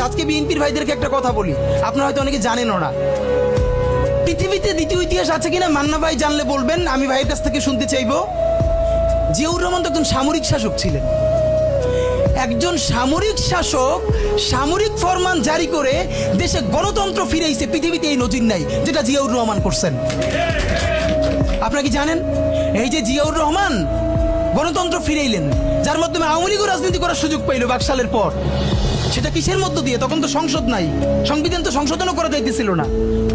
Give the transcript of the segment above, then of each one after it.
আজকে বিএনপির ভাইদেরকে একটা কথা বলি, আপনারা হয়তো অনেকে জানেনও না। পৃথিবীতে দ্বিতীয় ইতিহাস আছে কিনা মান্না ভাই জানলে বলবেন, আমি ভাইয়ের কাছ থেকে শুনতে চাইবো। জিয়াউর রহমান তো একজন সামরিক শাসক ছিলেন। একজন সামরিক শাসক সামরিক ফরমান জারি করে দেশে গণতন্ত্র ফিরেইছে, পৃথিবীতে এই নজির নাই যেটা জিয়াউর রহমান করছেন। আপনারা কি জানেন এই যে জিয়াউর রহমান গণতন্ত্র ফিরাইলেন, যার মাধ্যমে আওয়ামী লীগও রাজনীতি করার সুযোগ পাইল বাকশালের পর, সেটা কিসের মধ্য দিয়ে? তখন তো সংসদ নাই, সংবিধান তো সংশোধনও করা যাইতেছিল না।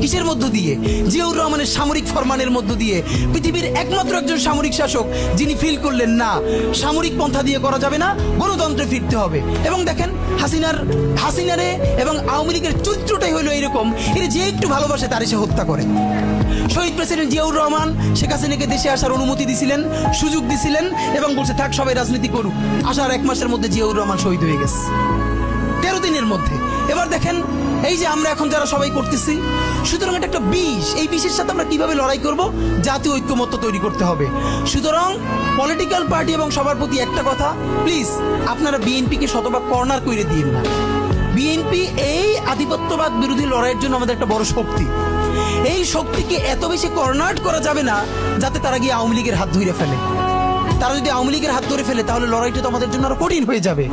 কিসের মধ্য দিয়ে? জিয়াউর রহমানের সামরিক ফরমানের মধ্য দিয়ে। পৃথিবীর একমাত্র একজন সামরিক শাসক যিনি ফিল করলেন না সামরিক পন্থা দিয়ে করা যাবে না, গণতন্ত্রে ফিরতে হবে। এবং দেখেন হাসিনারে এবং আওয়ামী লীগের চরিত্রটাই হলো এরকম, এর যে একটু ভালোবাসে তার সে হত্যা করে। শহীদ প্রেসিডেন্ট জিয়াউর রহমান শেখ হাসিনাকে দেশে আসার অনুমতি দিছিলেন, সুযোগ দিছিলেন এবং বলছে থাক সবাই রাজনীতি করুক। আসার 1 মাসের মধ্যে জিয়াউর রহমান শহীদ হয়ে গেছে, 13 দিনের মধ্যে। এবার দেখেন এই যে আমরা এখন যারা সবাই করতেছি, সুতরাং এটা একটা বিষ। এই বিষের সাথে আমরা কিভাবে লড়াই করব? জাতীয় ঐক্যমত্য তৈরি করতে হবে। সুতরাং পলিটিক্যাল পার্টি এবং সবার প্রতি একটা কথা, প্লিজ আপনারা বিএনপিকে শতভাগ কর্নার করে দিন না। বিএনপি এই আধিপত্যবাদ বিরোধী লড়াইয়ের জন্য আমাদের একটা বড় শক্তি। এই শক্তিকে এত বেশি কর্নার করা যাবে না যাতে তারা গিয়ে আওয়ামী লীগের হাত ধরে ফেলে। তারা যদি আওয়ামী লীগের হাত ধরে ফেলে তাহলে লড়াইটা তো আমাদের জন্য আরো কঠিন হয়ে যাবে।